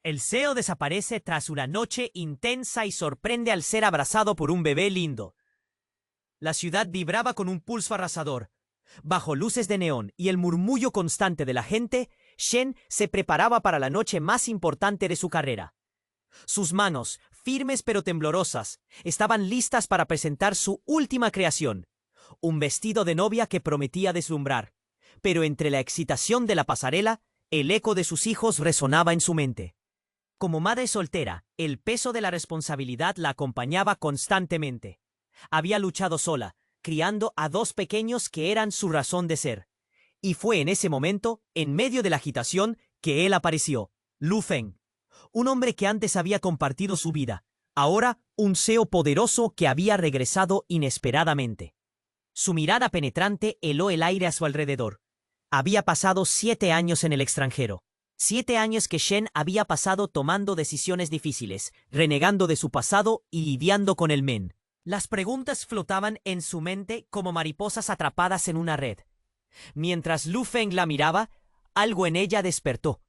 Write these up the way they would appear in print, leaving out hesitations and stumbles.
El Seo desaparece tras una noche intensa y sorprende al ser abrazado por un bebé lindo. La ciudad vibraba con un pulso arrasador. Bajo luces de neón y el murmullo constante de la gente, Shen se preparaba para la noche más importante de su carrera. Sus manos, firmes pero temblorosas, estaban listas para presentar su última creación, un vestido de novia que prometía deslumbrar. Pero entre la excitación de la pasarela, el eco de sus hijos resonaba en su mente. Como madre soltera, el peso de la responsabilidad la acompañaba constantemente. Había luchado sola, criando a dos pequeños que eran su razón de ser. Y fue en ese momento, en medio de la agitación, que él apareció, Lu Feng. Un hombre que antes había compartido su vida, ahora un Seo poderoso que había regresado inesperadamente. Su mirada penetrante heló el aire a su alrededor. Había pasado 7 años en el extranjero. 7 años que Shen había pasado tomando decisiones difíciles, renegando de su pasado y lidiando con el men. Las preguntas flotaban en su mente como mariposas atrapadas en una red. Mientras Lu Feng la miraba, algo en ella despertó.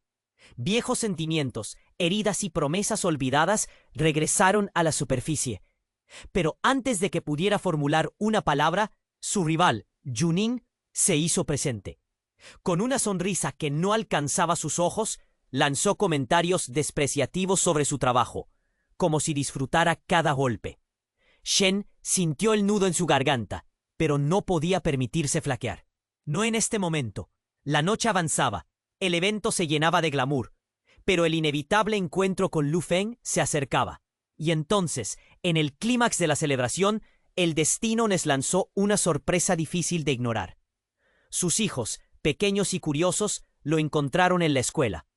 Viejos sentimientos, heridas y promesas olvidadas regresaron a la superficie. Pero antes de que pudiera formular una palabra, su rival, Juning, se hizo presente. Con una sonrisa que no alcanzaba sus ojos, lanzó comentarios despreciativos sobre su trabajo, como si disfrutara cada golpe. Shen sintió el nudo en su garganta, pero no podía permitirse flaquear. No en este momento. La noche avanzaba, el evento se llenaba de glamour, pero el inevitable encuentro con Lu Feng se acercaba. Y entonces, en el clímax de la celebración, el destino les lanzó una sorpresa difícil de ignorar. Sus hijos, pequeños y curiosos, lo encontraron en la escuela.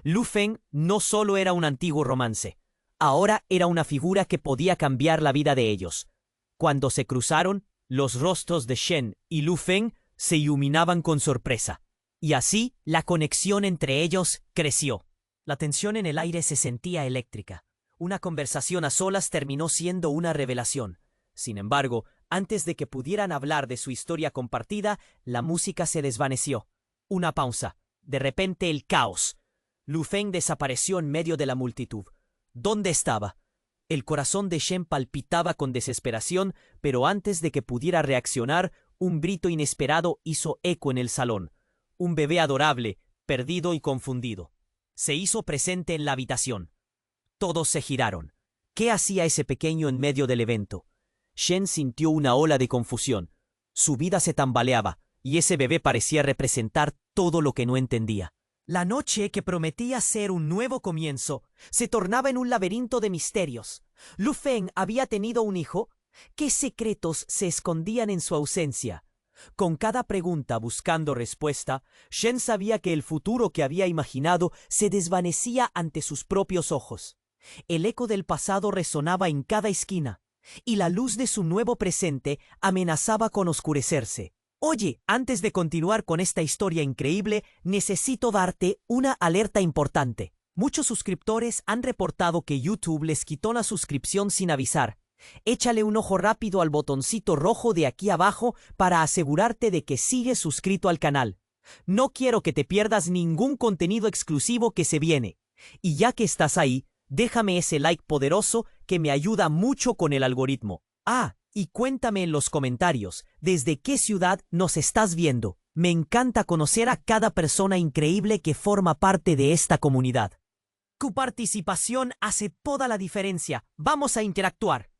Lu Feng no solo era un antiguo romance, ahora era una figura que podía cambiar la vida de ellos. Cuando se cruzaron, los rostros de Shen y Lu Feng se iluminaban con sorpresa. Y así, la conexión entre ellos creció. La tensión en el aire se sentía eléctrica. Una conversación a solas terminó siendo una revelación. Sin embargo, antes de que pudieran hablar de su historia compartida, la música se desvaneció. Una pausa. De repente el caos. Lu Feng desapareció en medio de la multitud. ¿Dónde estaba? El corazón de Shen palpitaba con desesperación, pero antes de que pudiera reaccionar, un grito inesperado hizo eco en el salón. Un bebé adorable, perdido y confundido. Se hizo presente en la habitación. Todos se giraron. ¿Qué hacía ese pequeño en medio del evento? Shen sintió una ola de confusión. Su vida se tambaleaba, y ese bebé parecía representar todo lo que no entendía. La noche, que prometía ser un nuevo comienzo, se tornaba en un laberinto de misterios. Lu Feng había tenido un hijo. ¿Qué secretos se escondían en su ausencia? Con cada pregunta buscando respuesta, Shen sabía que el futuro que había imaginado se desvanecía ante sus propios ojos. El eco del pasado resonaba en cada esquina, y la luz de su nuevo presente amenazaba con oscurecerse. Oye, antes de continuar con esta historia increíble, necesito darte una alerta importante. Muchos suscriptores han reportado que YouTube les quitó la suscripción sin avisar. Échale un ojo rápido al botoncito rojo de aquí abajo para asegurarte de que sigues suscrito al canal. No quiero que te pierdas ningún contenido exclusivo que se viene. Y ya que estás ahí, déjame ese like poderoso que me ayuda mucho con el algoritmo. Y cuéntame en los comentarios desde qué ciudad nos estás viendo. Me encanta conocer a cada persona increíble que forma parte de esta comunidad. Tu participación hace toda la diferencia. Vamos a interactuar.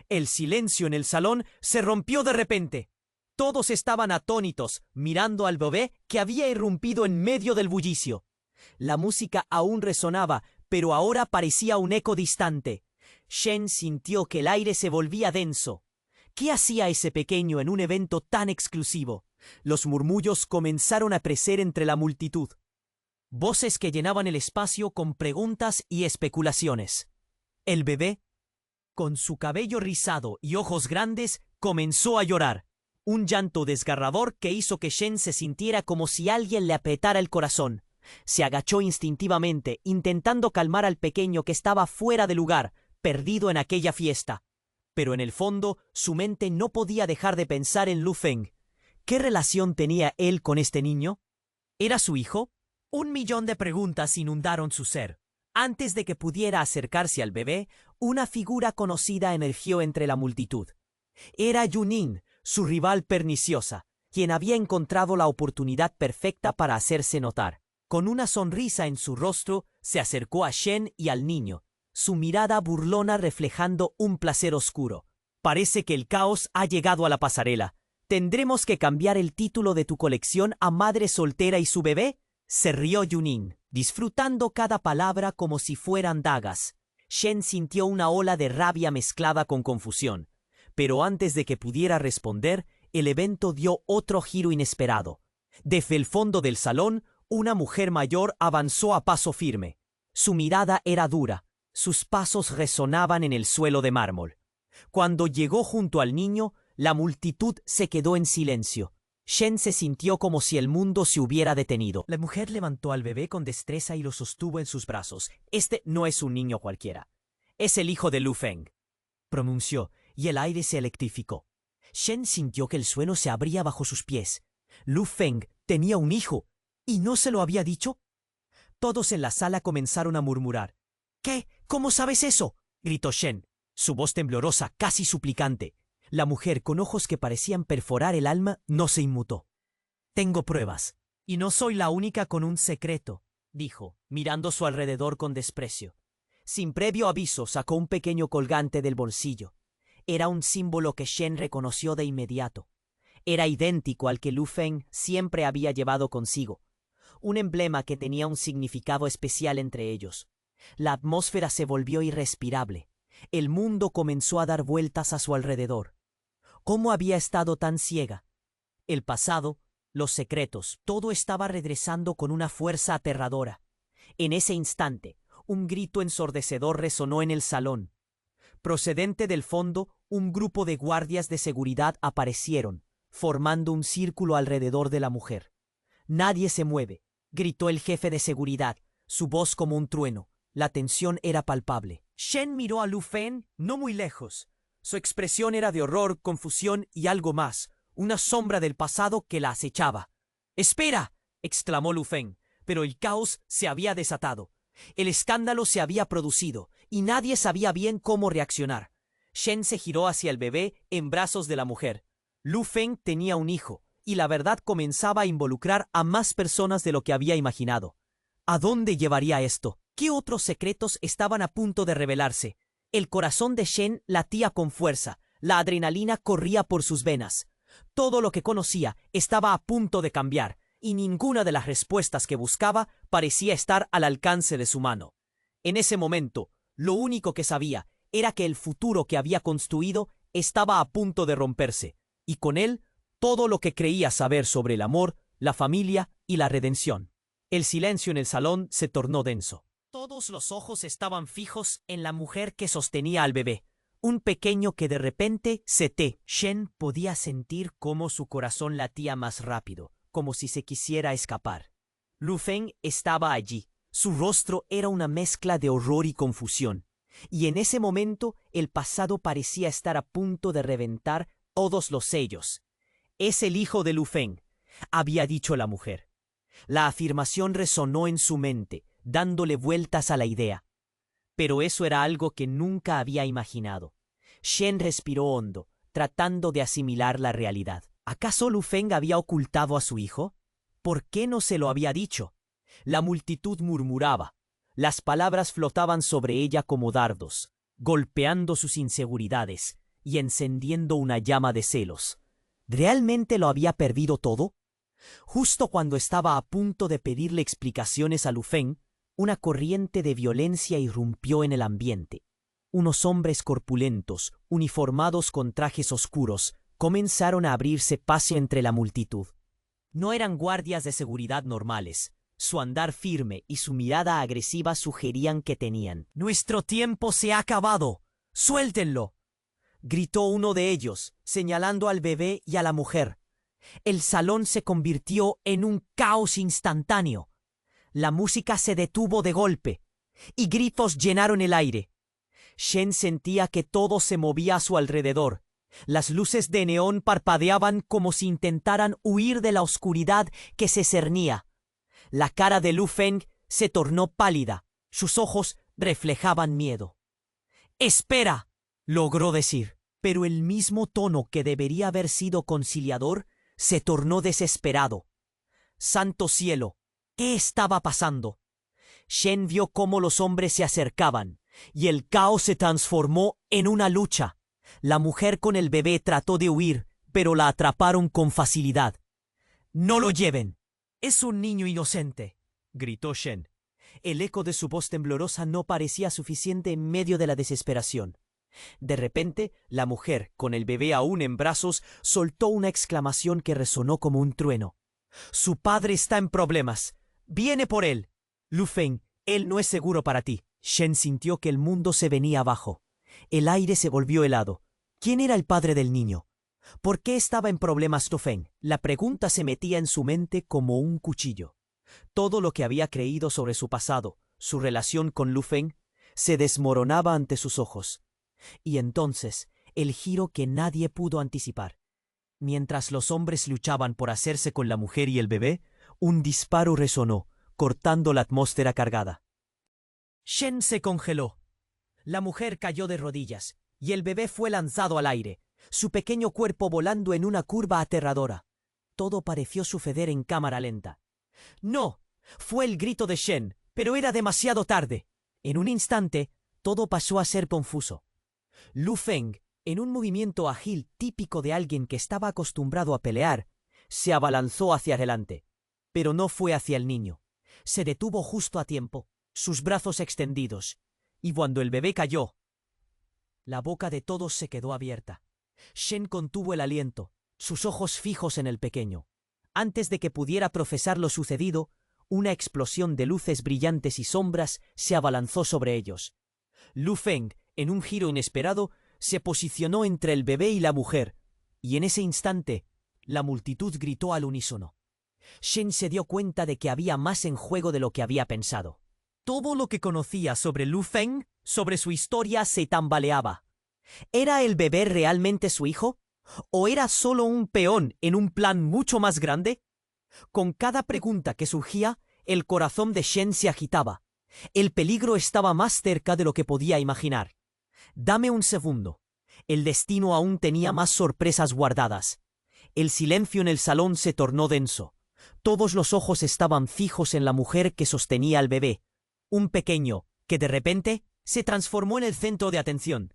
El silencio en el salón se rompió de repente. Todos estaban atónitos, mirando al bebé que había irrumpido en medio del bullicio. La música aún resonaba, pero ahora parecía un eco distante. Shen sintió que el aire se volvía denso. ¿Qué hacía ese pequeño en un evento tan exclusivo? Los murmullos comenzaron a crecer entre la multitud. Voces que llenaban el espacio con preguntas y especulaciones. El bebé, con su cabello rizado y ojos grandes, comenzó a llorar. Un llanto desgarrador que hizo que Shen se sintiera como si alguien le apretara el corazón. Se agachó instintivamente, intentando calmar al pequeño que estaba fuera de lugar, perdido en aquella fiesta. Pero en el fondo, su mente no podía dejar de pensar en Lu Feng. ¿Qué relación tenía él con este niño? ¿Era su hijo? 1 millón de preguntas inundaron su ser. Antes de que pudiera acercarse al bebé, una figura conocida emergió entre la multitud. Era Yunin, su rival perniciosa, quien había encontrado la oportunidad perfecta para hacerse notar. Con una sonrisa en su rostro, se acercó a Shen y al niño, su mirada burlona reflejando un placer oscuro. Parece que el caos ha llegado a la pasarela. ¿Tendremos que cambiar el título de tu colección a Madre Soltera y su bebé? Se rió Yunin, disfrutando cada palabra como si fueran dagas. Shen sintió una ola de rabia mezclada con confusión. Pero antes de que pudiera responder, el evento dio otro giro inesperado. Desde el fondo del salón, una mujer mayor avanzó a paso firme. Su mirada era dura, sus pasos resonaban en el suelo de mármol. Cuando llegó junto al niño, la multitud se quedó en silencio. Shen se sintió como si el mundo se hubiera detenido. La mujer levantó al bebé con destreza y lo sostuvo en sus brazos. Este no es un niño cualquiera. Es el hijo de Lu Feng, pronunció, y el aire se electrificó. Shen sintió que el suelo se abría bajo sus pies. Lu Feng tenía un hijo, ¿y no se lo había dicho? Todos en la sala comenzaron a murmurar. ¿Qué? ¿Cómo sabes eso? Gritó Shen, su voz temblorosa, casi suplicante. La mujer, con ojos que parecían perforar el alma, no se inmutó. Tengo pruebas. Y no soy la única con un secreto, dijo, mirando a su alrededor con desprecio. Sin previo aviso, sacó un pequeño colgante del bolsillo. Era un símbolo que Shen reconoció de inmediato. Era idéntico al que Lu Feng siempre había llevado consigo. Un emblema que tenía un significado especial entre ellos. La atmósfera se volvió irrespirable. El mundo comenzó a dar vueltas a su alrededor. ¿Cómo había estado tan ciega? El pasado, los secretos, todo estaba regresando con una fuerza aterradora. En ese instante, un grito ensordecedor resonó en el salón. Procedente del fondo, un grupo de guardias de seguridad aparecieron, formando un círculo alrededor de la mujer. «Nadie se mueve», gritó el jefe de seguridad, su voz como un trueno. La tensión era palpable. Shen miró a Lu Feng no muy lejos. Su expresión era de horror, confusión y algo más, una sombra del pasado que la acechaba. «¡Espera!», exclamó Lu Feng, pero el caos se había desatado. El escándalo se había producido, y nadie sabía bien cómo reaccionar. Shen se giró hacia el bebé en brazos de la mujer. Lu Feng tenía un hijo, y la verdad comenzaba a involucrar a más personas de lo que había imaginado. ¿A dónde llevaría esto? ¿Qué otros secretos estaban a punto de revelarse? El corazón de Shen latía con fuerza, la adrenalina corría por sus venas. Todo lo que conocía estaba a punto de cambiar, y ninguna de las respuestas que buscaba parecía estar al alcance de su mano. En ese momento, lo único que sabía era que el futuro que había construido estaba a punto de romperse, y con él todo lo que creía saber sobre el amor, la familia y la redención. El silencio en el salón se tornó denso. Todos los ojos estaban fijos en la mujer que sostenía al bebé, un pequeño que de repente se Shen podía sentir cómo su corazón latía más rápido, como si se quisiera escapar. Lu Feng estaba allí. Su rostro era una mezcla de horror y confusión, y en ese momento el pasado parecía estar a punto de reventar todos los sellos. «Es el hijo de Lu Feng», había dicho la mujer. La afirmación resonó en su mente, dándole vueltas a la idea. Pero eso era algo que nunca había imaginado. Shen respiró hondo, tratando de asimilar la realidad. ¿Acaso Lu Feng había ocultado a su hijo? ¿Por qué no se lo había dicho? La multitud murmuraba. Las palabras flotaban sobre ella como dardos, golpeando sus inseguridades y encendiendo una llama de celos. ¿Realmente lo había perdido todo? Justo cuando estaba a punto de pedirle explicaciones a Lu Feng, una corriente de violencia irrumpió en el ambiente. Unos hombres corpulentos, uniformados con trajes oscuros, comenzaron a abrirse paso entre la multitud. No eran guardias de seguridad normales. Su andar firme y su mirada agresiva sugerían que tenían. «¡Nuestro tiempo se ha acabado! ¡Suéltenlo!», gritó uno de ellos, señalando al bebé y a la mujer. El salón se convirtió en un caos instantáneo. La música se detuvo de golpe, y gritos llenaron el aire. Shen sentía que todo se movía a su alrededor. Las luces de neón parpadeaban como si intentaran huir de la oscuridad que se cernía. La cara de Lu Feng se tornó pálida. Sus ojos reflejaban miedo. «¡Espera!», logró decir, pero el mismo tono que debería haber sido conciliador se tornó desesperado. ¡Santo cielo! ¿Qué estaba pasando? Shen vio cómo los hombres se acercaban, y el caos se transformó en una lucha. La mujer con el bebé trató de huir, pero la atraparon con facilidad. «¡No lo lleven! Es un niño inocente», gritó Shen. El eco de su voz temblorosa no parecía suficiente en medio de la desesperación. De repente, la mujer, con el bebé aún en brazos, soltó una exclamación que resonó como un trueno. «Su padre está en problemas. Viene por él. Lu Feng, él no es seguro para ti». Shen sintió que el mundo se venía abajo. El aire se volvió helado. ¿Quién era el padre del niño? ¿Por qué estaba en problemas Lu Feng? La pregunta se metía en su mente como un cuchillo. Todo lo que había creído sobre su pasado, su relación con Lu Feng, se desmoronaba ante sus ojos. Y entonces, el giro que nadie pudo anticipar. Mientras los hombres luchaban por hacerse con la mujer y el bebé, un disparo resonó, cortando la atmósfera cargada. Shen se congeló. La mujer cayó de rodillas, y el bebé fue lanzado al aire, su pequeño cuerpo volando en una curva aterradora. Todo pareció suceder en cámara lenta. «¡No!», fue el grito de Shen, pero era demasiado tarde. En un instante, todo pasó a ser confuso. Lu Feng, en un movimiento ágil típico de alguien que estaba acostumbrado a pelear, se abalanzó hacia adelante. Pero no fue hacia el niño. Se detuvo justo a tiempo, sus brazos extendidos, y cuando el bebé cayó, la boca de todos se quedó abierta. Shen contuvo el aliento, sus ojos fijos en el pequeño. Antes de que pudiera procesar lo sucedido, una explosión de luces brillantes y sombras se abalanzó sobre ellos. Lu Feng, en un giro inesperado, se posicionó entre el bebé y la mujer, y en ese instante, la multitud gritó al unísono. Shen se dio cuenta de que había más en juego de lo que había pensado. Todo lo que conocía sobre Lu Feng, sobre su historia, se tambaleaba. ¿Era el bebé realmente su hijo? ¿O era solo un peón en un plan mucho más grande? Con cada pregunta que surgía, el corazón de Shen se agitaba. El peligro estaba más cerca de lo que podía imaginar. «Dame un segundo». El destino aún tenía más sorpresas guardadas. El silencio en el salón se tornó denso. Todos los ojos estaban fijos en la mujer que sostenía al bebé. Un pequeño, que de repente se transformó en el centro de atención.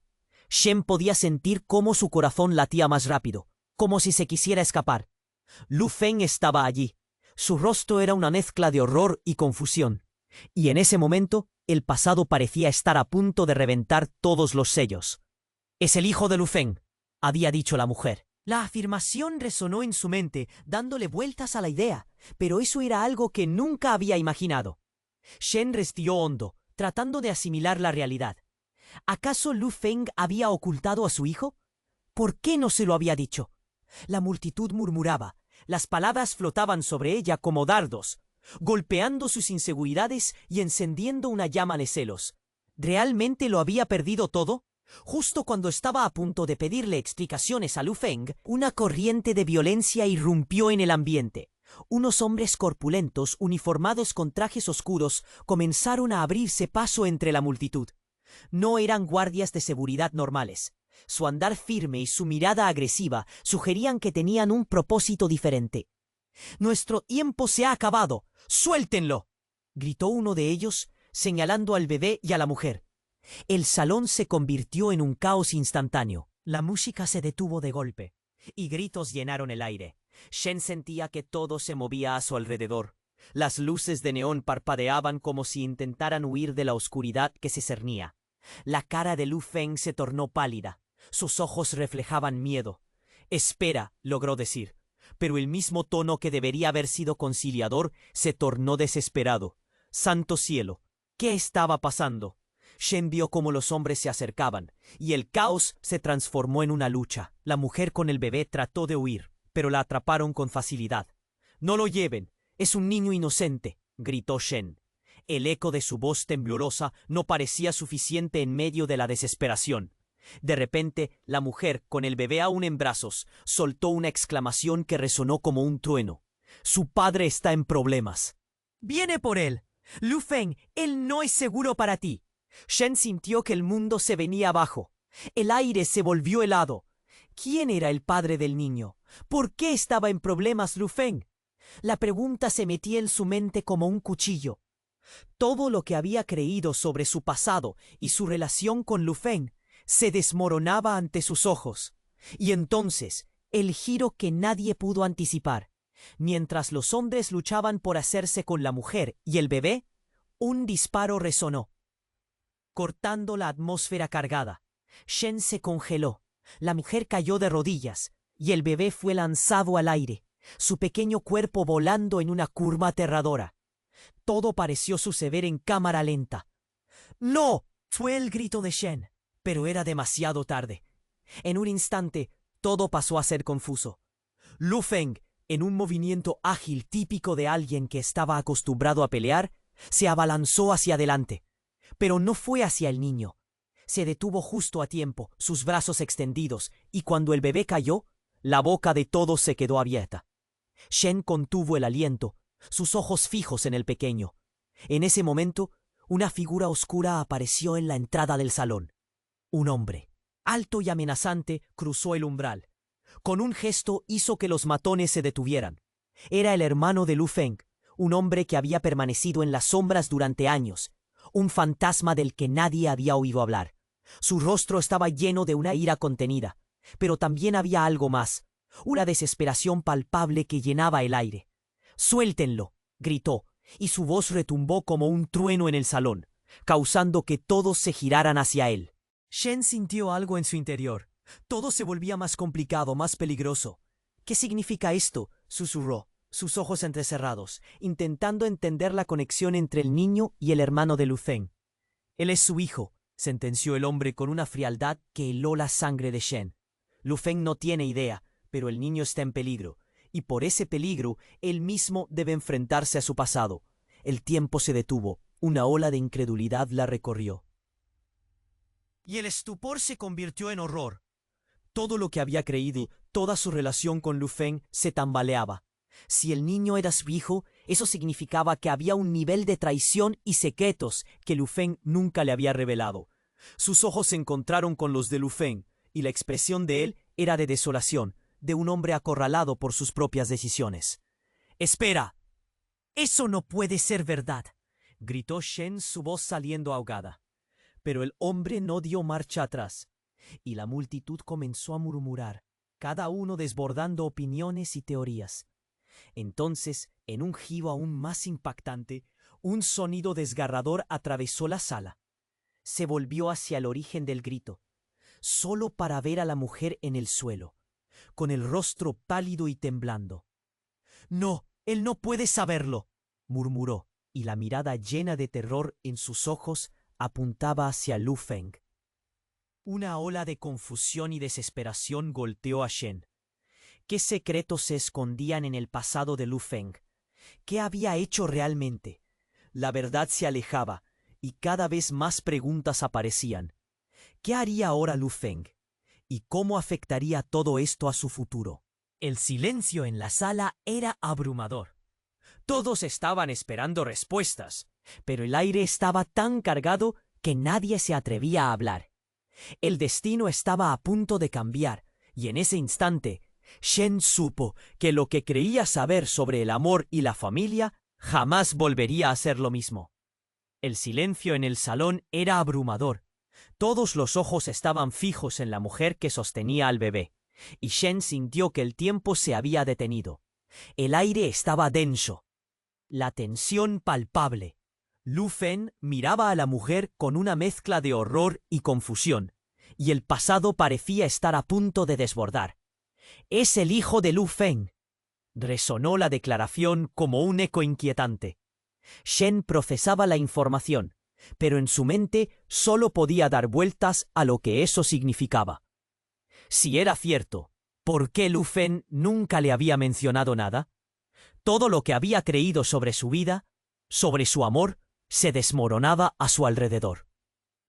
Shen podía sentir cómo su corazón latía más rápido, como si se quisiera escapar. Lu Feng estaba allí. Su rostro era una mezcla de horror y confusión. Y en ese momento, el pasado parecía estar a punto de reventar todos los sellos. «Es el hijo de Lu Feng», había dicho la mujer. La afirmación resonó en su mente, dándole vueltas a la idea, pero eso era algo que nunca había imaginado. Shen respiró hondo, tratando de asimilar la realidad. ¿Acaso Lu Feng había ocultado a su hijo? ¿Por qué no se lo había dicho? La multitud murmuraba, las palabras flotaban sobre ella como dardos, golpeando sus inseguridades y encendiendo una llama de celos. ¿Realmente lo había perdido todo? Justo cuando estaba a punto de pedirle explicaciones a Lu Feng, una corriente de violencia irrumpió en el ambiente. Unos hombres corpulentos, uniformados con trajes oscuros, comenzaron a abrirse paso entre la multitud. No eran guardias de seguridad normales. Su andar firme y su mirada agresiva sugerían que tenían un propósito diferente. «Nuestro tiempo se ha acabado. ¡Suéltenlo!», gritó uno de ellos, señalando al bebé y a la mujer. El salón se convirtió en un caos instantáneo. La música se detuvo de golpe, y gritos llenaron el aire. Shen sentía que todo se movía a su alrededor. Las luces de neón parpadeaban como si intentaran huir de la oscuridad que se cernía. La cara de Lu Feng se tornó pálida. Sus ojos reflejaban miedo. «Espera», logró decir, pero el mismo tono que debería haber sido conciliador se tornó desesperado. «¡Santo cielo! ¿Qué estaba pasando?». Shen vio cómo los hombres se acercaban, y el caos se transformó en una lucha. La mujer con el bebé trató de huir, pero la atraparon con facilidad. «¡No lo lleven! Es un niño inocente», gritó Shen. El eco de su voz temblorosa no parecía suficiente en medio de la desesperación. De repente, la mujer, con el bebé aún en brazos, soltó una exclamación que resonó como un trueno. «¡Su padre está en problemas! Viene por él. Lu Feng, él no es seguro para ti. Shen sintió que el mundo se venía abajo. El aire se volvió helado. ¿Quién era el padre del niño? ¿Por qué estaba en problemas Lu Feng? La pregunta se metía en su mente como un cuchillo. Todo lo que había creído sobre su pasado y su relación con Lu Feng se desmoronaba ante sus ojos. Y entonces, el giro que nadie pudo anticipar. Mientras los hombres luchaban por hacerse con la mujer y el bebé, un disparo resonó, cortando la atmósfera cargada. Shen se congeló, la mujer cayó de rodillas y el bebé fue lanzado al aire, su pequeño cuerpo volando en una curva aterradora. Todo pareció suceder en cámara lenta. ¡No! Fue el grito de Shen, pero era demasiado tarde. En un instante, todo pasó a ser confuso. Lu Feng, en un movimiento ágil típico de alguien que estaba acostumbrado a pelear, se abalanzó hacia adelante. Pero no fue hacia el niño. Se detuvo justo a tiempo, sus brazos extendidos, y cuando el bebé cayó, la boca de todos se quedó abierta. Shen contuvo el aliento, sus ojos fijos en el pequeño. En ese momento, una figura oscura apareció en la entrada del salón. Un hombre, alto y amenazante, cruzó el umbral. Con un gesto hizo que los matones se detuvieran. Era el hermano de Lu Feng, un hombre que había permanecido en las sombras durante años, un fantasma del que nadie había oído hablar. Su rostro estaba lleno de una ira contenida, pero también había algo más, una desesperación palpable que llenaba el aire. «¡Suéltenlo!», gritó, y su voz retumbó como un trueno en el salón, causando que todos se giraran hacia él. Shen sintió algo en su interior. Todo se volvía más complicado, más peligroso. «¿Qué significa esto?», susurró, sus ojos entrecerrados, intentando entender la conexión entre el niño y el hermano de Lu Feng. «Él es su hijo», sentenció el hombre con una frialdad que heló la sangre de Shen. «Lu Feng no tiene idea, pero el niño está en peligro, y por ese peligro él mismo debe enfrentarse a su pasado». El tiempo se detuvo, una ola de incredulidad la recorrió. Y el estupor se convirtió en horror. Todo lo que había creído, toda su relación con Lu Feng se tambaleaba. Si el niño era su hijo, eso significaba que había un nivel de traición y secretos que Lu Feng nunca le había revelado. Sus ojos se encontraron con los de Lu Feng, y la expresión de él era de desolación, de un hombre acorralado por sus propias decisiones. «¡Espera! ¡Eso no puede ser verdad!», gritó Shen, su voz saliendo ahogada. Pero el hombre no dio marcha atrás, y la multitud comenzó a murmurar, cada uno desbordando opiniones y teorías. Entonces, en un giro aún más impactante, un sonido desgarrador atravesó la sala. Se volvió hacia el origen del grito, solo para ver a la mujer en el suelo, con el rostro pálido y temblando. «No, él no puede saberlo», murmuró, y la mirada llena de terror en sus ojos apuntaba hacia Lu Feng. Una ola de confusión y desesperación golpeó a Shen. ¿Qué secretos se escondían en el pasado de Lu Feng? ¿Qué había hecho realmente? La verdad se alejaba, y cada vez más preguntas aparecían. ¿Qué haría ahora Lu Feng? ¿Y cómo afectaría todo esto a su futuro? El silencio en la sala era abrumador. Todos estaban esperando respuestas, pero el aire estaba tan cargado que nadie se atrevía a hablar. El destino estaba a punto de cambiar, y en ese instante, Shen supo que lo que creía saber sobre el amor y la familia jamás volvería a ser lo mismo. El silencio en el salón era abrumador. Todos los ojos estaban fijos en la mujer que sostenía al bebé, y Shen sintió que el tiempo se había detenido. El aire estaba denso, la tensión palpable. Lu Feng miraba a la mujer con una mezcla de horror y confusión, y el pasado parecía estar a punto de desbordar. «Es el hijo de Lu Feng», resonó la declaración como un eco inquietante. Shen procesaba la información, pero en su mente solo podía dar vueltas a lo que eso significaba. Si era cierto, ¿por qué Lu Feng nunca le había mencionado nada? Todo lo que había creído sobre su vida, sobre su amor, se desmoronaba a su alrededor.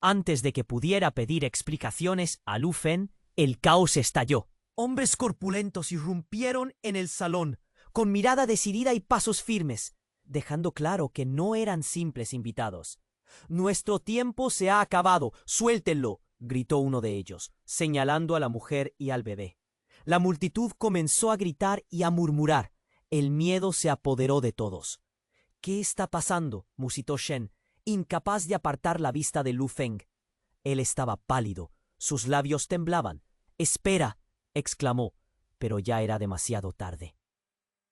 Antes de que pudiera pedir explicaciones a Lu Feng, el caos estalló. Hombres corpulentos irrumpieron en el salón, con mirada decidida y pasos firmes. dejando claro que no eran simples invitados. «Nuestro tiempo se ha acabado, suéltenlo», gritó uno de ellos, señalando a la mujer y al bebé. La multitud comenzó a gritar y a murmurar. El miedo se apoderó de todos. «¿Qué está pasando?», musitó Shen, incapaz de apartar la vista de Lu Feng. Él estaba pálido, sus labios temblaban. «Espera», exclamó, pero ya era demasiado tarde.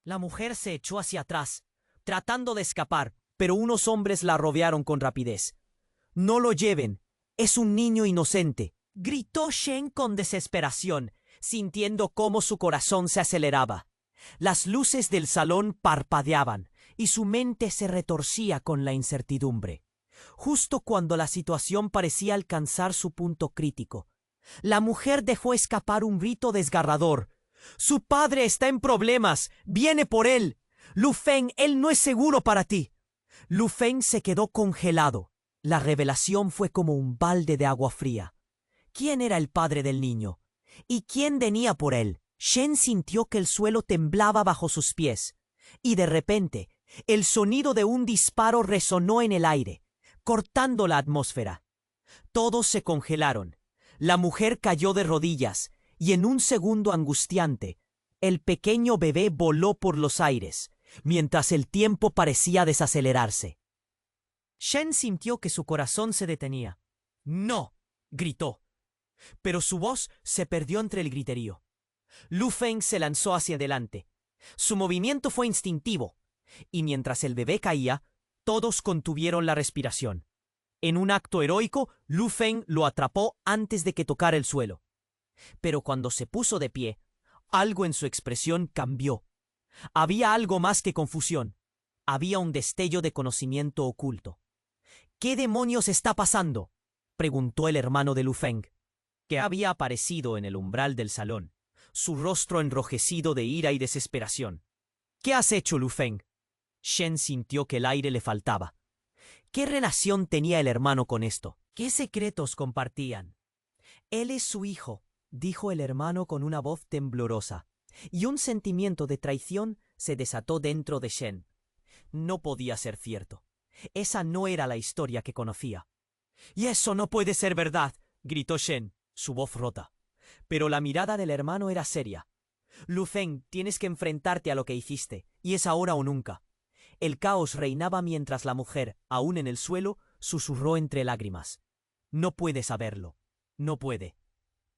La mujer se echó hacia atrás, tratando de escapar, pero unos hombres la rodearon con rapidez. «No lo lleven, es un niño inocente», gritó Shen con desesperación, sintiendo cómo su corazón se aceleraba. Las luces del salón parpadeaban y su mente se retorcía con la incertidumbre. Justo cuando la situación parecía alcanzar su punto crítico, la mujer dejó escapar un grito desgarrador. «Su padre está en problemas, viene por él. Lu Feng, él no es seguro para ti». Lu Feng se quedó congelado. La revelación fue como un balde de agua fría. ¿Quién era el padre del niño? ¿Y quién venía por él? Shen sintió que el suelo temblaba bajo sus pies, y de repente, el sonido de un disparo resonó en el aire, cortando la atmósfera. Todos se congelaron. La mujer cayó de rodillas, y en un segundo angustiante, el pequeño bebé voló por los aires, mientras el tiempo parecía desacelerarse. Shen sintió que su corazón se detenía. «¡No!», gritó. Pero su voz se perdió entre el griterío. Lu Feng se lanzó hacia adelante. Su movimiento fue instintivo, y mientras el bebé caía, todos contuvieron la respiración. En un acto heroico, Lu Feng lo atrapó antes de que tocara el suelo. Pero cuando se puso de pie, algo en su expresión cambió. Había algo más que confusión. Había un destello de conocimiento oculto. «¿Qué demonios está pasando?», preguntó el hermano de Lu Feng, que había aparecido en el umbral del salón, su rostro enrojecido de ira y desesperación. «¿Qué has hecho, Lu Feng?». Shen sintió que el aire le faltaba. ¿Qué relación tenía el hermano con esto? ¿Qué secretos compartían? «Él es su hijo», dijo el hermano con una voz temblorosa, y un sentimiento de traición se desató dentro de Shen. No podía ser cierto. Esa no era la historia que conocía. «¡Y eso no puede ser verdad!», gritó Shen, su voz rota. Pero la mirada del hermano era seria. «Lu Feng, tienes que enfrentarte a lo que hiciste, y es ahora o nunca». El caos reinaba mientras la mujer, aún en el suelo, susurró entre lágrimas. «No puede saberlo. No puede».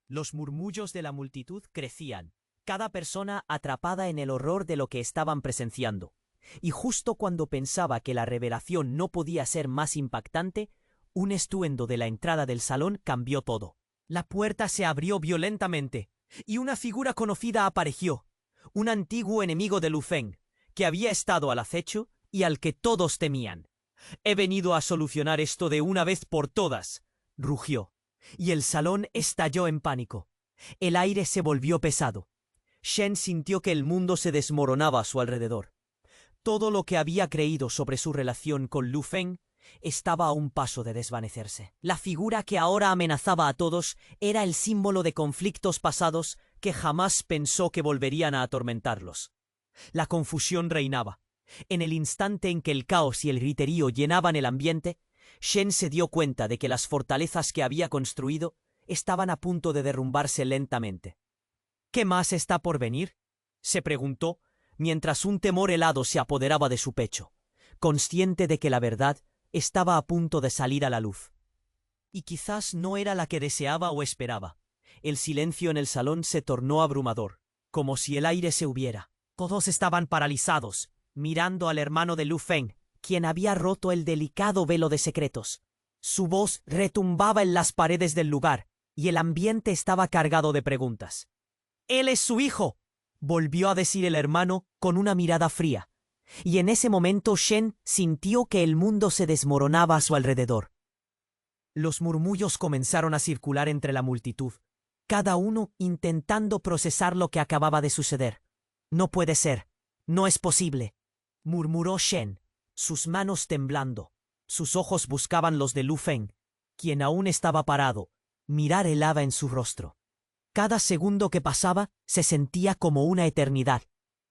Los murmullos de la multitud crecían, cada persona atrapada en el horror de lo que estaban presenciando. Y justo cuando pensaba que la revelación no podía ser más impactante, un estruendo de la entrada del salón cambió todo. La puerta se abrió violentamente, y una figura conocida apareció, un antiguo enemigo de Lu Feng, que había estado al acecho y al que todos temían. «He venido a solucionar esto de una vez por todas», rugió, y el salón estalló en pánico. El aire se volvió pesado. Shen sintió que el mundo se desmoronaba a su alrededor. Todo lo que había creído sobre su relación con Lu Feng estaba a un paso de desvanecerse. La figura que ahora amenazaba a todos era el símbolo de conflictos pasados que jamás pensó que volverían a atormentarlos. La confusión reinaba. En el instante en que el caos y el griterío llenaban el ambiente, Shen se dio cuenta de que las fortalezas que había construido estaban a punto de derrumbarse lentamente. «¿Qué más está por venir?», se preguntó, mientras un temor helado se apoderaba de su pecho, consciente de que la verdad estaba a punto de salir a la luz. Y quizás no era la que deseaba o esperaba. El silencio en el salón se tornó abrumador, como si el aire se hubiera. Todos estaban paralizados, mirando al hermano de Lu Feng, quien había roto el delicado velo de secretos. Su voz retumbaba en las paredes del lugar, y el ambiente estaba cargado de preguntas. «¡Él es su hijo!», volvió a decir el hermano con una mirada fría. Y en ese momento Shen sintió que el mundo se desmoronaba a su alrededor. Los murmullos comenzaron a circular entre la multitud, cada uno intentando procesar lo que acababa de suceder. «No puede ser, no es posible», murmuró Shen, sus manos temblando. Sus ojos buscaban los de Lu Feng, quien aún estaba parado, mirar helaba en su rostro. Cada segundo que pasaba se sentía como una eternidad.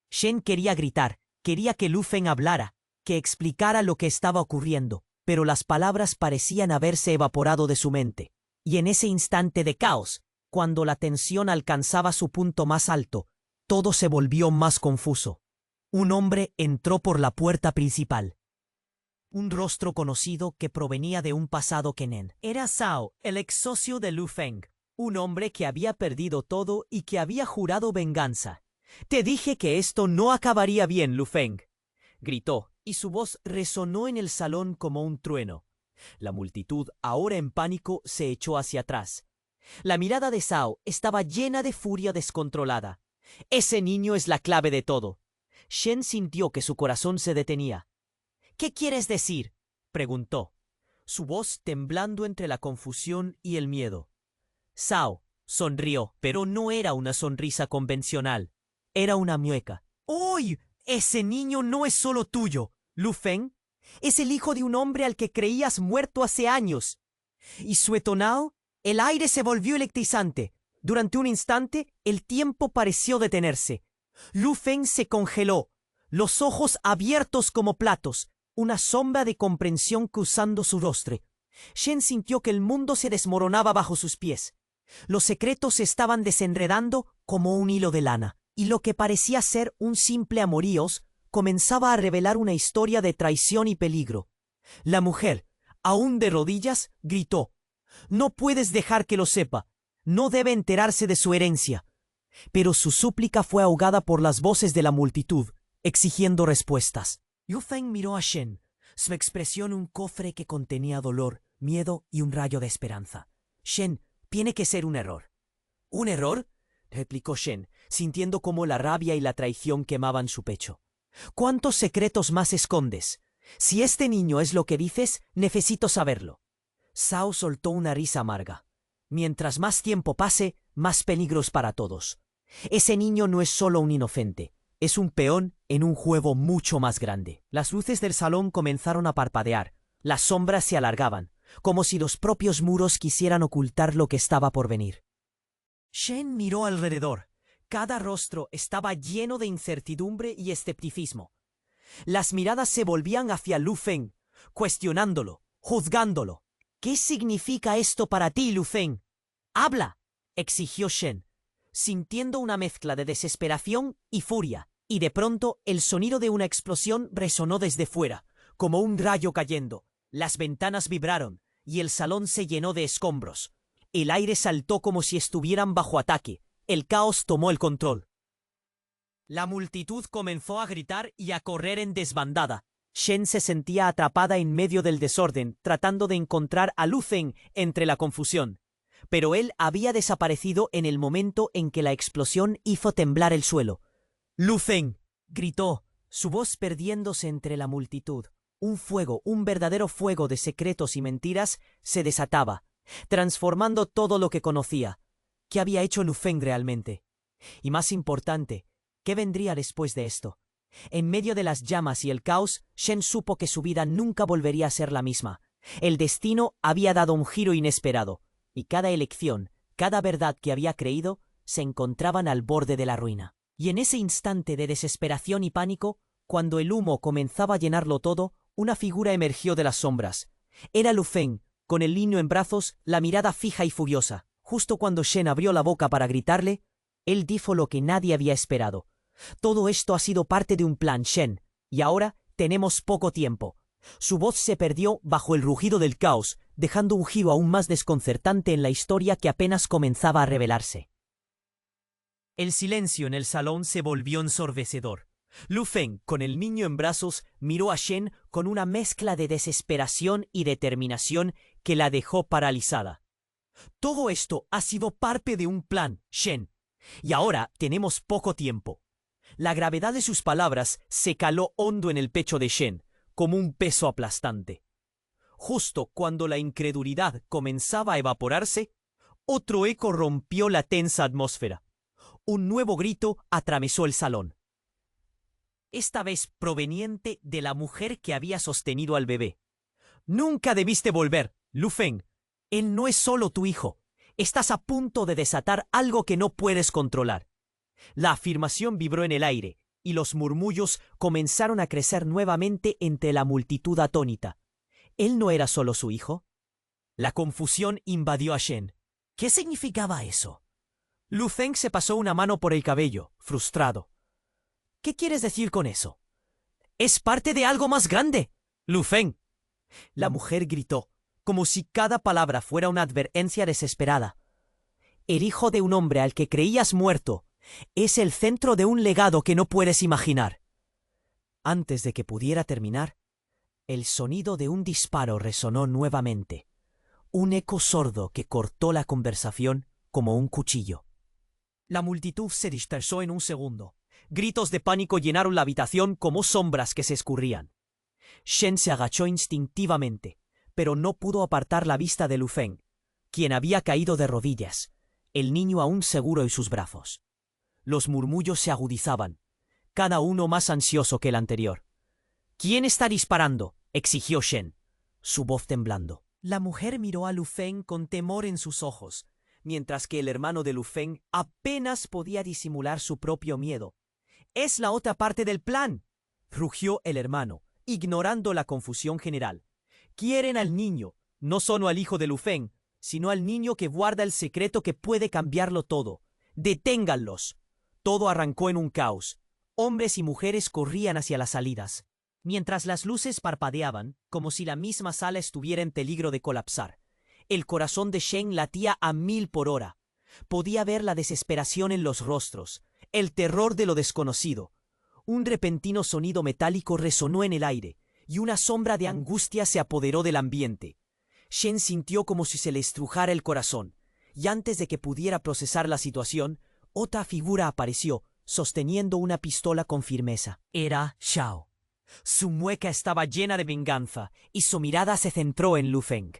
Shen quería gritar, quería que Lu Feng hablara, que explicara lo que estaba ocurriendo, pero las palabras parecían haberse evaporado de su mente. Y en ese instante de caos, cuando la tensión alcanzaba su punto más alto, todo se volvió más confuso. Un hombre entró por la puerta principal. Un rostro conocido que provenía de un pasado Kennen. Era Zhao, el ex socio de Lu Feng, un hombre que había perdido todo y que había jurado venganza. «Te dije que esto no acabaría bien, Lu Feng», gritó, y su voz resonó en el salón como un trueno. La multitud, ahora en pánico, se echó hacia atrás. La mirada de Zhao estaba llena de furia descontrolada. «Ese niño es la clave de todo». Shen sintió que su corazón se detenía. «¿Qué quieres decir?», preguntó, su voz temblando entre la confusión y el miedo. Zhao sonrió, pero no era una sonrisa convencional. Era una mueca. «¡Uy! Ese niño no es solo tuyo, Lu Feng. Es el hijo de un hombre al que creías muerto hace años». Y Suetonao, el aire se volvió electrizante. Durante un instante, el tiempo pareció detenerse. Lu Feng se congeló, los ojos abiertos como platos, una sombra de comprensión cruzando su rostro. Shen sintió que el mundo se desmoronaba bajo sus pies. Los secretos se estaban desenredando como un hilo de lana, y lo que parecía ser un simple amoríos comenzaba a revelar una historia de traición y peligro. La mujer, aún de rodillas, gritó: «No puedes dejar que lo sepa. No debe enterarse de su herencia». Pero su súplica fue ahogada por las voces de la multitud, exigiendo respuestas. Lu Feng miró a Shen, su expresión un cofre que contenía dolor, miedo y un rayo de esperanza. «Shen, tiene que ser un error». «¿Un error?», replicó Shen, sintiendo cómo la rabia y la traición quemaban su pecho. «¿Cuántos secretos más escondes? Si este niño es lo que dices, necesito saberlo». Zhao soltó una risa amarga. «Mientras más tiempo pase, más peligros para todos. Ese niño no es solo un inocente, es un peón en un juego mucho más grande». Las luces del salón comenzaron a parpadear, las sombras se alargaban, como si los propios muros quisieran ocultar lo que estaba por venir. Shen miró alrededor. Cada rostro estaba lleno de incertidumbre y escepticismo. Las miradas se volvían hacia Lu Feng, cuestionándolo, juzgándolo. «¿Qué significa esto para ti, Lu Feng? ¡Habla!», exigió Shen, sintiendo una mezcla de desesperación y furia, y de pronto el sonido de una explosión resonó desde fuera, como un rayo cayendo. Las ventanas vibraron, y el salón se llenó de escombros. El aire saltó como si estuvieran bajo ataque. El caos tomó el control. La multitud comenzó a gritar y a correr en desbandada. Shen se sentía atrapada en medio del desorden, tratando de encontrar a Lu Feng entre la confusión. Pero él había desaparecido en el momento en que la explosión hizo temblar el suelo. «Lu Feng», gritó, su voz perdiéndose entre la multitud. Un fuego, un verdadero fuego de secretos y mentiras, se desataba, transformando todo lo que conocía. ¿Qué había hecho Lu Feng realmente? Y más importante, ¿qué vendría después de esto? En medio de las llamas y el caos, Shen supo que su vida nunca volvería a ser la misma. El destino había dado un giro inesperado, y cada elección, cada verdad que había creído, se encontraban al borde de la ruina. Y en ese instante de desesperación y pánico, cuando el humo comenzaba a llenarlo todo, una figura emergió de las sombras. Era Lu Feng, con el niño en brazos, la mirada fija y furiosa. Justo cuando Shen abrió la boca para gritarle, él dijo lo que nadie había esperado. «Todo esto ha sido parte de un plan, Shen, y ahora tenemos poco tiempo». Su voz se perdió bajo el rugido del caos, dejando un giro aún más desconcertante en la historia que apenas comenzaba a revelarse. El silencio en el salón se volvió ensordecedor. Lu Feng, con el niño en brazos, miró a Shen con una mezcla de desesperación y determinación que la dejó paralizada. «Todo esto ha sido parte de un plan, Shen, y ahora tenemos poco tiempo». La gravedad de sus palabras se caló hondo en el pecho de Shen, como un peso aplastante. Justo cuando la incredulidad comenzaba a evaporarse, otro eco rompió la tensa atmósfera. Un nuevo grito atravesó el salón. Esta vez proveniente de la mujer que había sostenido al bebé. «Nunca debiste volver, Lu Feng. Él no es solo tu hijo. Estás a punto de desatar algo que no puedes controlar». La afirmación vibró en el aire, y los murmullos comenzaron a crecer nuevamente entre la multitud atónita. ¿Él no era solo su hijo? La confusión invadió a Shen. ¿Qué significaba eso? Lu Feng se pasó una mano por el cabello, frustrado. ¿Qué quieres decir con eso? ¡Es parte de algo más grande! ¡Lu Feng! La mujer gritó, como si cada palabra fuera una advertencia desesperada. El hijo de un hombre al que creías muerto es el centro de un legado que no puedes imaginar. Antes de que pudiera terminar, el sonido de un disparo resonó nuevamente, un eco sordo que cortó la conversación como un cuchillo. La multitud se dispersó en un segundo. Gritos de pánico llenaron la habitación como sombras que se escurrían. Shen se agachó instintivamente, pero no pudo apartar la vista de Lu Feng, quien había caído de rodillas, el niño aún seguro en sus brazos. Los murmullos se agudizaban, cada uno más ansioso que el anterior. ¿Quién está disparando?, exigió Shen, su voz temblando. La mujer miró a Lu Feng con temor en sus ojos, mientras que el hermano de Lu Feng apenas podía disimular su propio miedo. «¡Es la otra parte del plan!», rugió el hermano, ignorando la confusión general. «Quieren al niño, no solo al hijo de Lu Feng, sino al niño que guarda el secreto que puede cambiarlo todo. ¡Deténganlos!». Todo arrancó en un caos. Hombres y mujeres corrían hacia las salidas, mientras las luces parpadeaban, como si la misma sala estuviera en peligro de colapsar. El corazón de Shen latía a 1000 por hora. Podía ver la desesperación en los rostros, el terror de lo desconocido. Un repentino sonido metálico resonó en el aire, y una sombra de angustia se apoderó del ambiente. Shen sintió como si se le estrujara el corazón, y antes de que pudiera procesar la situación, otra figura apareció, sosteniendo una pistola con firmeza. Era Xiao. Su mueca estaba llena de venganza, y su mirada se centró en Lu Feng.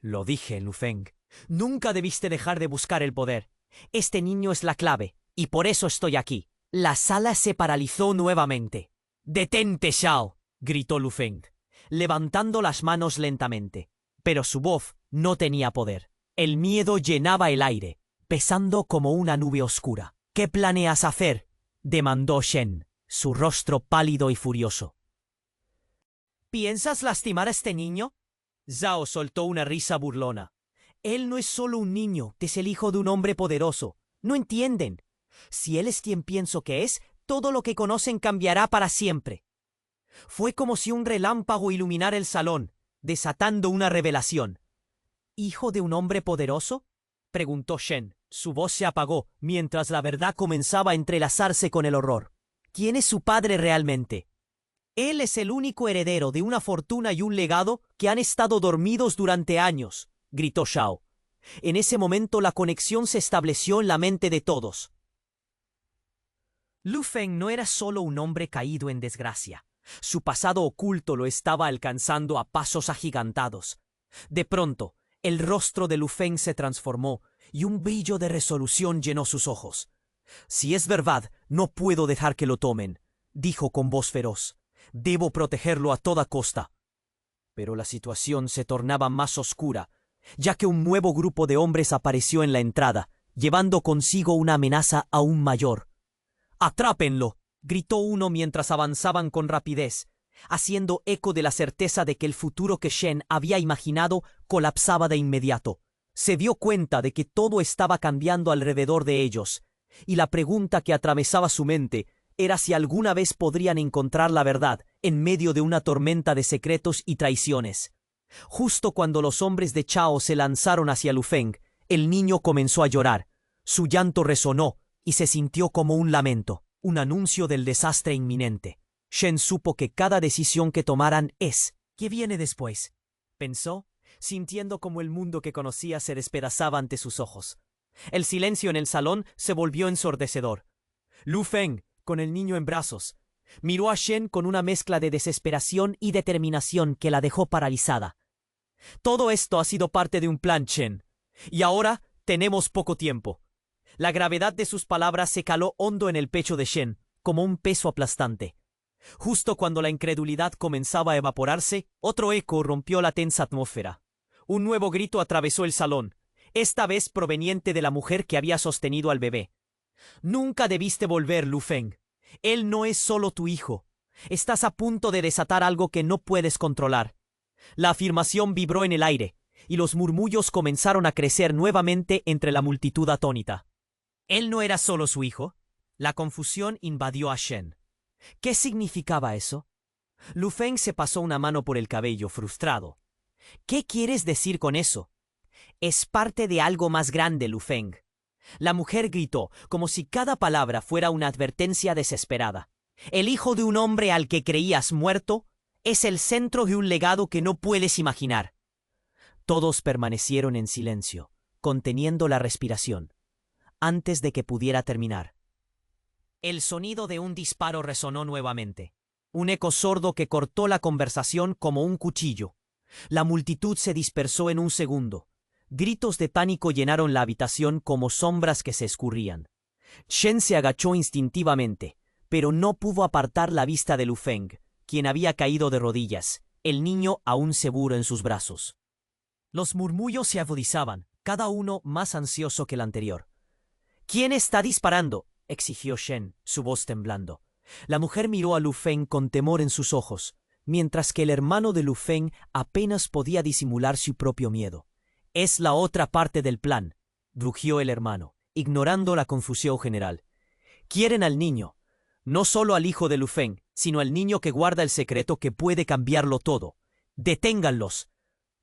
«Lo dije, Lu Feng. Nunca debiste dejar de buscar el poder. Este niño es la clave, y por eso estoy aquí». La sala se paralizó nuevamente. «¡Detente, Xiao!», gritó Lu Feng, levantando las manos lentamente. Pero su voz no tenía poder. El miedo llenaba el aire, pesando como una nube oscura. «¿Qué planeas hacer?», demandó Shen, su rostro pálido y furioso. «¿Piensas lastimar a este niño?», Zhao soltó una risa burlona. «Él no es solo un niño, es el hijo de un hombre poderoso. ¿No entienden? Si él es quien pienso que es, todo lo que conocen cambiará para siempre». Fue como si un relámpago iluminara el salón, desatando una revelación. «¿Hijo de un hombre poderoso?», preguntó Shen. Su voz se apagó, mientras la verdad comenzaba a entrelazarse con el horror. ¿Quién es su padre realmente? Él es el único heredero de una fortuna y un legado que han estado dormidos durante años, gritó Xiao. En ese momento la conexión se estableció en la mente de todos. Lu Feng no era solo un hombre caído en desgracia. Su pasado oculto lo estaba alcanzando a pasos agigantados. De pronto, el rostro de Lu Feng se transformó y un brillo de resolución llenó sus ojos. «Si es verdad, no puedo dejar que lo tomen», dijo con voz feroz. «Debo protegerlo a toda costa». Pero la situación se tornaba más oscura, ya que un nuevo grupo de hombres apareció en la entrada, llevando consigo una amenaza aún mayor. «¡Atrápenlo!», gritó uno mientras avanzaban con rapidez, haciendo eco de la certeza de que el futuro que Shen había imaginado colapsaba de inmediato. Se dio cuenta de que todo estaba cambiando alrededor de ellos, y la pregunta que atravesaba su mente era si alguna vez podrían encontrar la verdad en medio de una tormenta de secretos y traiciones. Justo cuando los hombres de Chao se lanzaron hacia Lu Feng, el niño comenzó a llorar. Su llanto resonó y se sintió como un lamento, un anuncio del desastre inminente. Shen supo que cada decisión que tomaran es «¿Qué viene después?», pensó, sintiendo como el mundo que conocía se despedazaba ante sus ojos. El silencio en el salón se volvió ensordecedor. Lu Feng, con el niño en brazos, miró a Shen con una mezcla de desesperación y determinación que la dejó paralizada. «Todo esto ha sido parte de un plan, Shen. Y ahora tenemos poco tiempo». La gravedad de sus palabras se caló hondo en el pecho de Shen, como un peso aplastante. Justo cuando la incredulidad comenzaba a evaporarse, otro eco rompió la tensa atmósfera. Un nuevo grito atravesó el salón, esta vez proveniente de la mujer que había sostenido al bebé. «Nunca debiste volver, Lu Feng. Él no es solo tu hijo. Estás a punto de desatar algo que no puedes controlar. La afirmación vibró en el aire, y los murmullos comenzaron a crecer nuevamente entre la multitud atónita. Él no era solo su hijo. La confusión invadió a Shen. ¿Qué significaba eso? Lu Feng se pasó una mano por el cabello, frustrado. ¿Qué quieres decir con eso? Es parte de algo más grande, Lu Feng. La mujer gritó, como si cada palabra fuera una advertencia desesperada. El hijo de un hombre al que creías muerto es el centro de un legado que no puedes imaginar. Todos permanecieron en silencio, conteniendo la respiración, antes de que pudiera terminar. El sonido de un disparo resonó nuevamente. Un eco sordo que cortó la conversación como un cuchillo. La multitud se dispersó en un segundo. Gritos de pánico llenaron la habitación como sombras que se escurrían. Shen se agachó instintivamente, pero no pudo apartar la vista de Lu Feng, quien había caído de rodillas, el niño aún seguro en sus brazos. Los murmullos se agudizaban, cada uno más ansioso que el anterior. ¿Quién está disparando?, exigió Shen, su voz temblando. La mujer miró a Lu Feng con temor en sus ojos, mientras que el hermano de Lu Feng apenas podía disimular su propio miedo. «Es la otra parte del plan», rugió el hermano, ignorando la confusión general. «Quieren al niño, no solo al hijo de Lu Feng, sino al niño que guarda el secreto que puede cambiarlo todo. ¡Deténganlos!».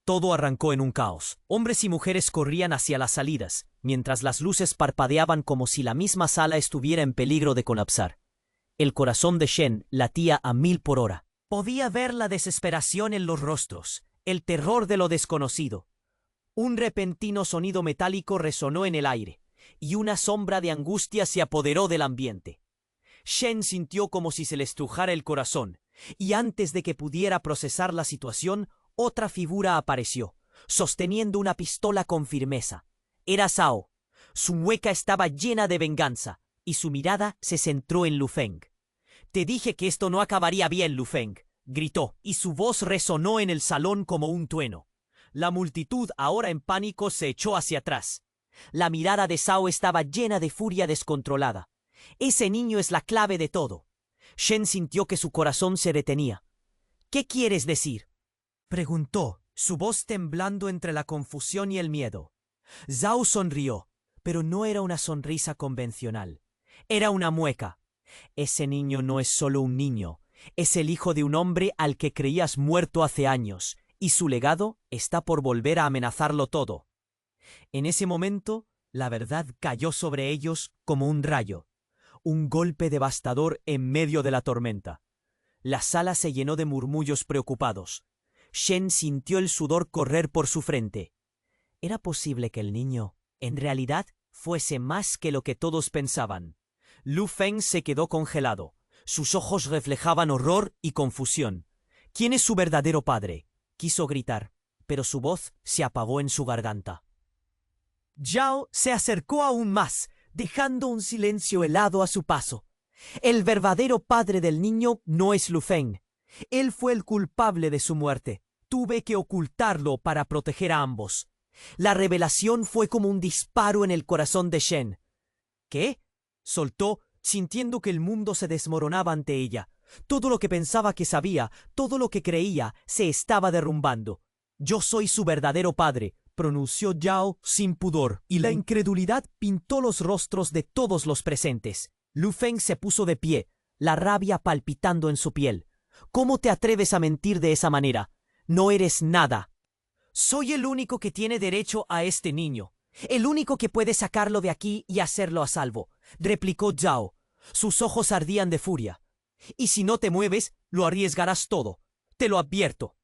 Todo arrancó en un caos. Hombres y mujeres corrían hacia las salidas, mientras las luces parpadeaban como si la misma sala estuviera en peligro de colapsar. El corazón de Shen latía a 1000 por hora. Podía ver la desesperación en los rostros, el terror de lo desconocido. Un repentino sonido metálico resonó en el aire, y una sombra de angustia se apoderó del ambiente. Shen sintió como si se le estrujara el corazón, y antes de que pudiera procesar la situación, otra figura apareció, sosteniendo una pistola con firmeza. Era Zhao. Su mueca estaba llena de venganza, y su mirada se centró en Lu Feng. «Te dije que esto no acabaría bien, Lu Feng», gritó, y su voz resonó en el salón como un trueno. La multitud, ahora en pánico, se echó hacia atrás. La mirada de Zhao estaba llena de furia descontrolada. «Ese niño es la clave de todo». Shen sintió que su corazón se detenía. «¿Qué quieres decir?», preguntó, su voz temblando entre la confusión y el miedo. Zhao sonrió, pero no era una sonrisa convencional. Era una mueca. «Ese niño no es solo un niño, es el hijo de un hombre al que creías muerto hace años, y su legado está por volver a amenazarlo todo». En ese momento, la verdad cayó sobre ellos como un rayo, un golpe devastador en medio de la tormenta. La sala se llenó de murmullos preocupados. Shen sintió el sudor correr por su frente. ¿Era posible que el niño, en realidad, fuese más que lo que todos pensaban? Lu Feng se quedó congelado. Sus ojos reflejaban horror y confusión. «¿Quién es su verdadero padre?», quiso gritar, pero su voz se apagó en su garganta. Zhao se acercó aún más, dejando un silencio helado a su paso. «El verdadero padre del niño no es Lu Feng. Él fue el culpable de su muerte. Tuve que ocultarlo para proteger a ambos». La revelación fue como un disparo en el corazón de Shen. «¿Qué?», soltó, sintiendo que el mundo se desmoronaba ante ella. Todo lo que pensaba que sabía, todo lo que creía, se estaba derrumbando. «Yo soy su verdadero padre», pronunció Zhao sin pudor, y la incredulidad pintó los rostros de todos los presentes. Lu Feng se puso de pie, la rabia palpitando en su piel. «¿Cómo te atreves a mentir de esa manera? No eres nada». «Soy el único que tiene derecho a este niño, el único que puede sacarlo de aquí y hacerlo a salvo», replicó Zhao. Sus ojos ardían de furia. «Y si no te mueves, lo arriesgarás todo. Te lo advierto».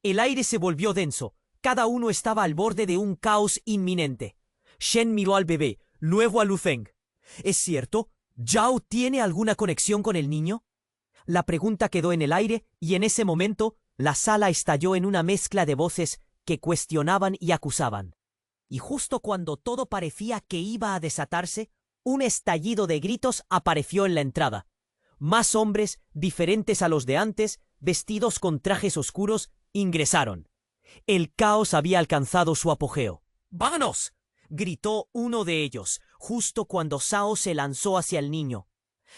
El aire se volvió denso. Cada uno estaba al borde de un caos inminente. Shen miró al bebé, luego a Lu Feng. «¿Es cierto? ¿Zhao tiene alguna conexión con el niño?». La pregunta quedó en el aire, y en ese momento, la sala estalló en una mezcla de voces que cuestionaban y acusaban. Y justo cuando todo parecía que iba a desatarse, un estallido de gritos apareció en la entrada. Más hombres, diferentes a los de antes, vestidos con trajes oscuros, ingresaron. El caos había alcanzado su apogeo. «¡Vámonos!», gritó uno de ellos, justo cuando Zhao se lanzó hacia el niño.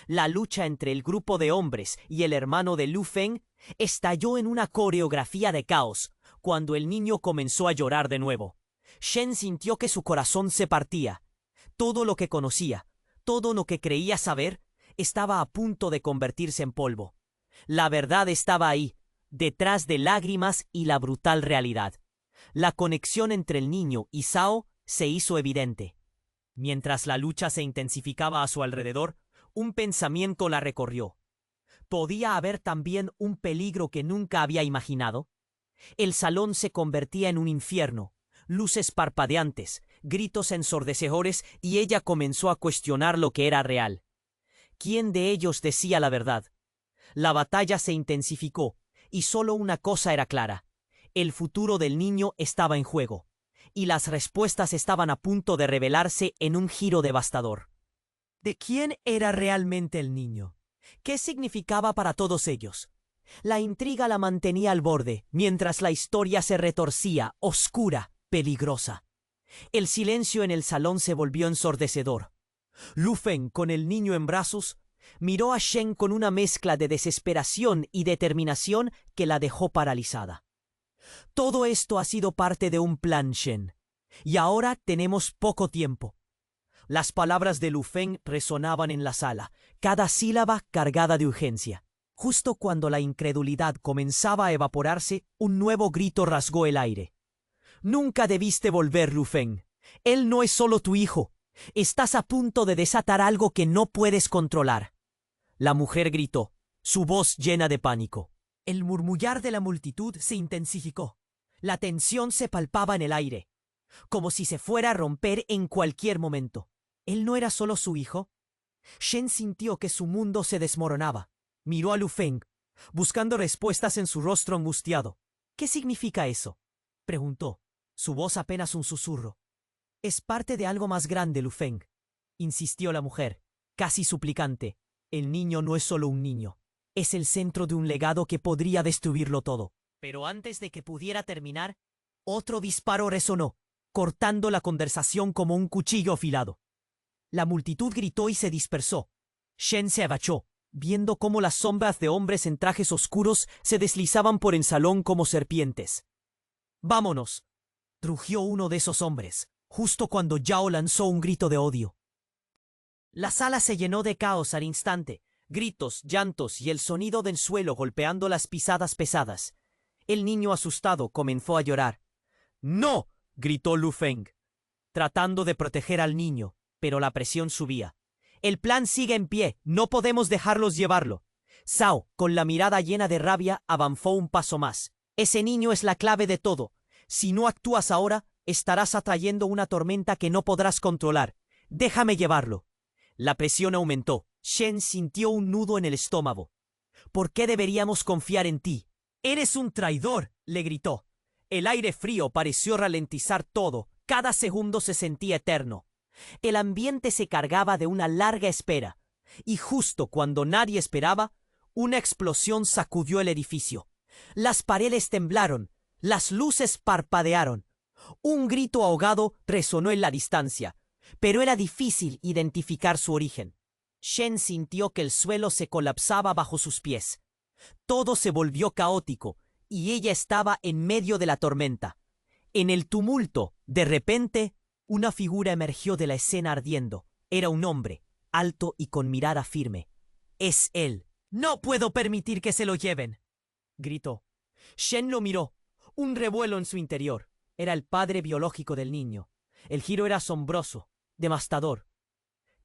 La lucha entre el grupo de hombres y el hermano de Lu Feng estalló en una coreografía de caos cuando el niño comenzó a llorar de nuevo. Shen sintió que su corazón se partía. Todo lo que conocía, todo lo que creía saber, estaba a punto de convertirse en polvo. La verdad estaba ahí, detrás de lágrimas y la brutal realidad. La conexión entre el niño y Zhao se hizo evidente. Mientras la lucha se intensificaba a su alrededor, un pensamiento la recorrió. ¿Podía haber también un peligro que nunca había imaginado? El salón se convertía en un infierno, luces parpadeantes, gritos ensordecedores, y ella comenzó a cuestionar lo que era real. ¿Quién de ellos decía la verdad? La batalla se intensificó, y solo una cosa era clara: el futuro del niño estaba en juego, y las respuestas estaban a punto de revelarse en un giro devastador. ¿De quién era realmente el niño? ¿Qué significaba para todos ellos? La intriga la mantenía al borde, mientras la historia se retorcía, oscura, peligrosa. El silencio en el salón se volvió ensordecedor. Lu Feng, con el niño en brazos, miró a Shen con una mezcla de desesperación y determinación que la dejó paralizada. Todo esto ha sido parte de un plan, Shen. Y ahora tenemos poco tiempo. Las palabras de Lu Feng resonaban en la sala, cada sílaba cargada de urgencia. Justo cuando la incredulidad comenzaba a evaporarse, un nuevo grito rasgó el aire. «Nunca debiste volver, Lu Feng. Él no es solo tu hijo. Estás a punto de desatar algo que no puedes controlar». La mujer gritó, su voz llena de pánico. El murmullar de la multitud se intensificó. La tensión se palpaba en el aire, como si se fuera a romper en cualquier momento. ¿Él no era solo su hijo? Shen sintió que su mundo se desmoronaba. Miró a Lu Feng, buscando respuestas en su rostro angustiado. «¿Qué significa eso?», preguntó, su voz apenas un susurro. «Es parte de algo más grande, Lu Feng», insistió la mujer, casi suplicante. «El niño no es solo un niño. Es el centro de un legado que podría destruirlo todo». Pero antes de que pudiera terminar, otro disparo resonó, cortando la conversación como un cuchillo afilado. La multitud gritó y se dispersó. Shen se agachó, viendo cómo las sombras de hombres en trajes oscuros se deslizaban por el salón como serpientes. «¡Vámonos!», rugió uno de esos hombres, justo cuando Yao lanzó un grito de odio. La sala se llenó de caos al instante, gritos, llantos y el sonido del suelo golpeando las pisadas pesadas. El niño asustado comenzó a llorar. «¡No!», gritó Lu Feng, tratando de proteger al niño, pero la presión subía. «El plan sigue en pie, no podemos dejarlos llevarlo». Zhao, con la mirada llena de rabia, avanzó un paso más. «Ese niño es la clave de todo. Si no actúas ahora, estarás atrayendo una tormenta que no podrás controlar. Déjame llevarlo». La presión aumentó. Shen sintió un nudo en el estómago. «¿Por qué deberíamos confiar en ti?». «Eres un traidor», le gritó. El aire frío pareció ralentizar todo. Cada segundo se sentía eterno. El ambiente se cargaba de una larga espera, y justo cuando nadie esperaba, una explosión sacudió el edificio. Las paredes temblaron, las luces parpadearon. Un grito ahogado resonó en la distancia, pero era difícil identificar su origen. Shen sintió que el suelo se colapsaba bajo sus pies. Todo se volvió caótico, y ella estaba en medio de la tormenta. En el tumulto, de repente, una figura emergió de la escena ardiendo. Era un hombre, alto y con mirada firme. «Es él». «No puedo permitir que se lo lleven», gritó. Shen lo miró. Un revuelo en su interior. Era el padre biológico del niño. El giro era asombroso, devastador.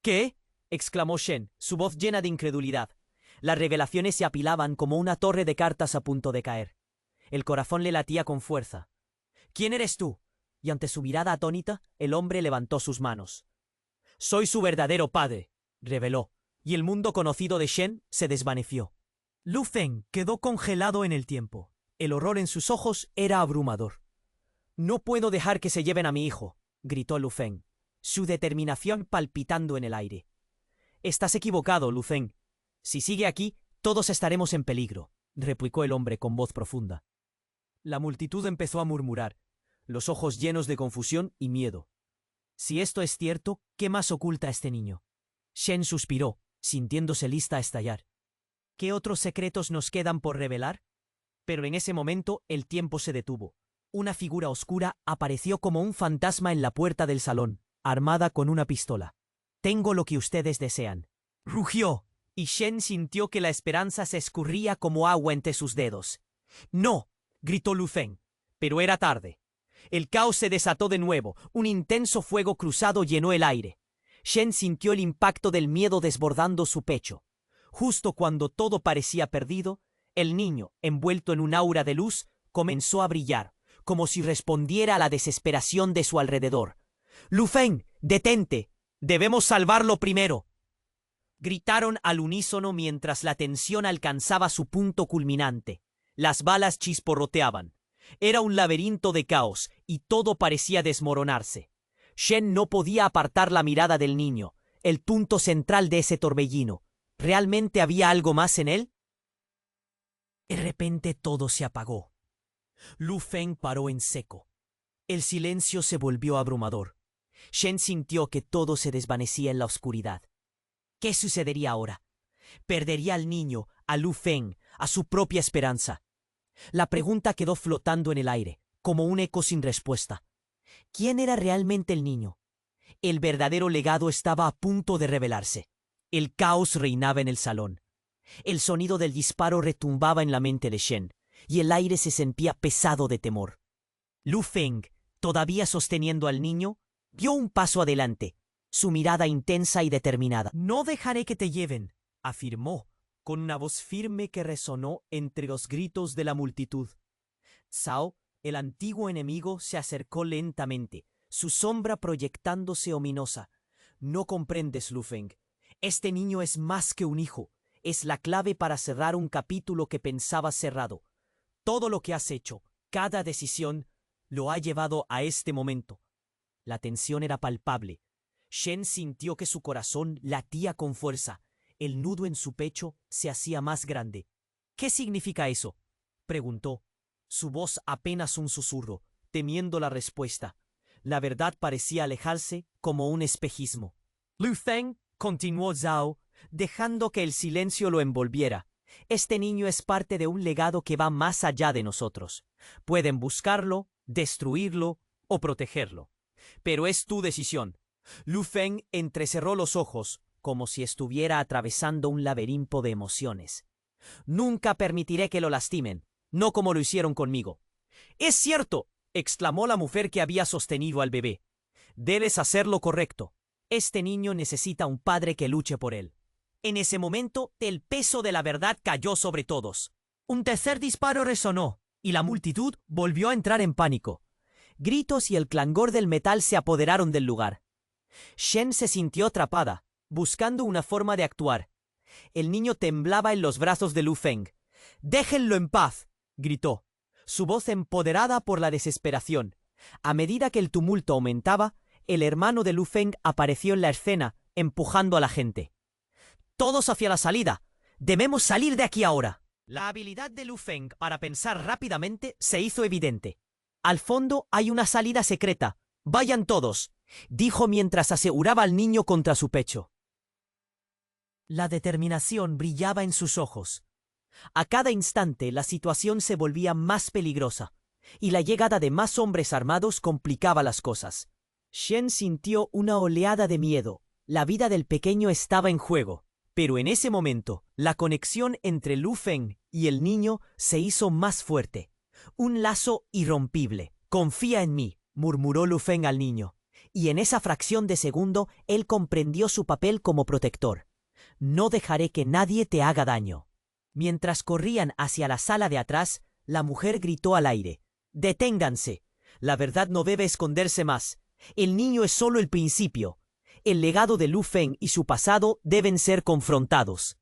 «¿Qué?», exclamó Shen, su voz llena de incredulidad. Las revelaciones se apilaban como una torre de cartas a punto de caer. El corazón le latía con fuerza. «¿Quién eres tú?», y ante su mirada atónita, el hombre levantó sus manos. «Soy su verdadero padre», reveló, y el mundo conocido de Shen se desvaneció. Lu Feng quedó congelado en el tiempo. El horror en sus ojos era abrumador. «No puedo dejar que se lleven a mi hijo», gritó Lu Feng, su determinación palpitando en el aire. «Estás equivocado, Lu Feng. Si sigue aquí, todos estaremos en peligro», replicó el hombre con voz profunda. La multitud empezó a murmurar, los ojos llenos de confusión y miedo. «Si esto es cierto, ¿qué más oculta este niño?». Shen suspiró, sintiéndose lista a estallar. ¿Qué otros secretos nos quedan por revelar? Pero en ese momento el tiempo se detuvo. Una figura oscura apareció como un fantasma en la puerta del salón, armada con una pistola. «Tengo lo que ustedes desean», rugió, y Shen sintió que la esperanza se escurría como agua entre sus dedos. «¡No!», gritó Lu Feng, pero era tarde. El caos se desató de nuevo, un intenso fuego cruzado llenó el aire. Shen sintió el impacto del miedo desbordando su pecho. Justo cuando todo parecía perdido, el niño, envuelto en un aura de luz, comenzó a brillar, como si respondiera a la desesperación de su alrededor. «Lu Feng, detente, debemos salvarlo primero», gritaron al unísono mientras la tensión alcanzaba su punto culminante. Las balas chisporroteaban. Era un laberinto de caos y todo parecía desmoronarse. Shen no podía apartar la mirada del niño, el punto central de ese torbellino. ¿Realmente había algo más en él? De repente todo se apagó. Lu Feng paró en seco. El silencio se volvió abrumador. Shen sintió que todo se desvanecía en la oscuridad. ¿Qué sucedería ahora? ¿Perdería al niño, a Lu Feng, a su propia esperanza? La pregunta quedó flotando en el aire, como un eco sin respuesta. ¿Quién era realmente el niño? El verdadero legado estaba a punto de revelarse. El caos reinaba en el salón. El sonido del disparo retumbaba en la mente de Shen, y el aire se sentía pesado de temor. Lu Feng, todavía sosteniendo al niño, dio un paso adelante, su mirada intensa y determinada. «No dejaré que te lleven», afirmó, con una voz firme que resonó entre los gritos de la multitud. Cao, el antiguo enemigo, se acercó lentamente, su sombra proyectándose ominosa. «No comprendes, Lu Feng. Este niño es más que un hijo. Es la clave para cerrar un capítulo que pensabas cerrado. Todo lo que has hecho, cada decisión, lo ha llevado a este momento». La tensión era palpable. Shen sintió que su corazón latía con fuerza. El nudo en su pecho se hacía más grande. «¿Qué significa eso?», preguntó. Su voz apenas un susurro, temiendo la respuesta. La verdad parecía alejarse como un espejismo. «Lu Feng», continuó Zhao, dejando que el silencio lo envolviera. «Este niño es parte de un legado que va más allá de nosotros. Pueden buscarlo, destruirlo o protegerlo. Pero es tu decisión». Lu Feng entrecerró los ojos, como si estuviera atravesando un laberinto de emociones. «Nunca permitiré que lo lastimen, no como lo hicieron conmigo». «Es cierto», exclamó la mujer que había sostenido al bebé. «Debes hacer lo correcto. Este niño necesita un padre que luche por él». En ese momento, el peso de la verdad cayó sobre todos. Un tercer disparo resonó, y la multitud volvió a entrar en pánico. Gritos y el clangor del metal se apoderaron del lugar. Shen se sintió atrapada, buscando una forma de actuar. El niño temblaba en los brazos de Lu Feng. «¡Déjenlo en paz!», gritó, su voz empoderada por la desesperación. A medida que el tumulto aumentaba, el hermano de Lu Feng apareció en la escena, empujando a la gente. «¡Todos hacia la salida! ¡Debemos salir de aquí ahora!». La habilidad de Lu Feng para pensar rápidamente se hizo evidente. «Al fondo hay una salida secreta. ¡Vayan todos!», dijo mientras aseguraba al niño contra su pecho. La determinación brillaba en sus ojos. A cada instante la situación se volvía más peligrosa, y la llegada de más hombres armados complicaba las cosas. Shen sintió una oleada de miedo. La vida del pequeño estaba en juego. Pero en ese momento, la conexión entre Lu Feng y el niño se hizo más fuerte. Un lazo irrompible. «Confía en mí», murmuró Lu Feng al niño. Y en esa fracción de segundo, él comprendió su papel como protector. «No dejaré que nadie te haga daño». Mientras corrían hacia la sala de atrás, la mujer gritó al aire. «Deténganse. La verdad no debe esconderse más. El niño es solo el principio. El legado de Lu Feng y su pasado deben ser confrontados».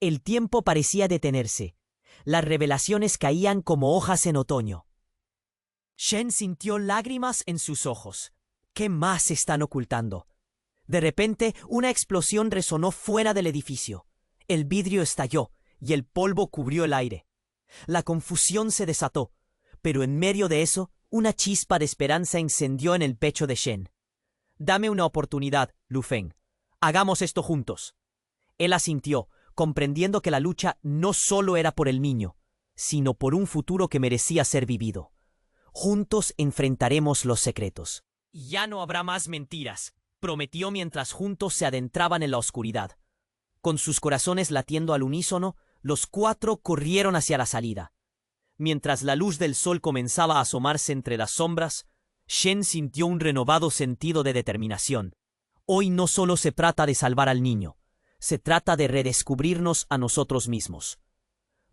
El tiempo parecía detenerse. Las revelaciones caían como hojas en otoño. Shen sintió lágrimas en sus ojos. ¿Qué más están ocultando? De repente, una explosión resonó fuera del edificio. El vidrio estalló y el polvo cubrió el aire. La confusión se desató, pero en medio de eso, una chispa de esperanza encendió en el pecho de Shen. «Dame una oportunidad, Lu Feng. Hagamos esto juntos». Él asintió, comprendiendo que la lucha no solo era por el niño, sino por un futuro que merecía ser vivido. Juntos enfrentaremos los secretos. Ya no habrá más mentiras, prometió mientras juntos se adentraban en la oscuridad. Con sus corazones latiendo al unísono, los cuatro corrieron hacia la salida. Mientras la luz del sol comenzaba a asomarse entre las sombras, Shen sintió un renovado sentido de determinación. Hoy no solo se trata de salvar al niño, se trata de redescubrirnos a nosotros mismos.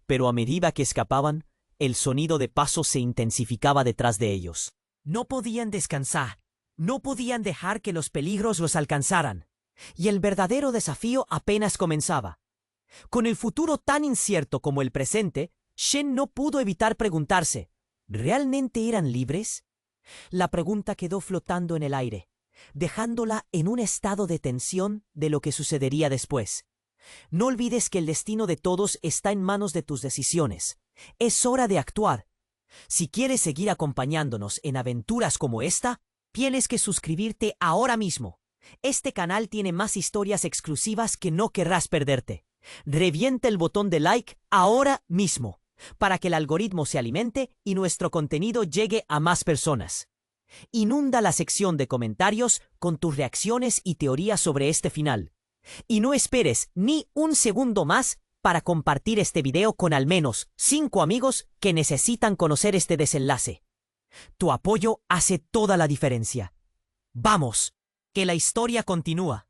Pero a medida que escapaban, el sonido de pasos se intensificaba detrás de ellos. No podían descansar, no podían dejar que los peligros los alcanzaran. Y el verdadero desafío apenas comenzaba. Con el futuro tan incierto como el presente, Shen no pudo evitar preguntarse, ¿realmente eran libres? La pregunta quedó flotando en el aire, dejándola en un estado de tensión de lo que sucedería después. No olvides que el destino de todos está en manos de tus decisiones. Es hora de actuar. Si quieres seguir acompañándonos en aventuras como esta, tienes que suscribirte ahora mismo. Este canal tiene más historias exclusivas que no querrás perderte. Revienta el botón de like ahora mismo, para que el algoritmo se alimente y nuestro contenido llegue a más personas. Inunda la sección de comentarios con tus reacciones y teorías sobre este final. Y no esperes ni un segundo más para compartir este video con al menos 5 amigos que necesitan conocer este desenlace. Tu apoyo hace toda la diferencia. ¡Vamos! Que la historia continúa.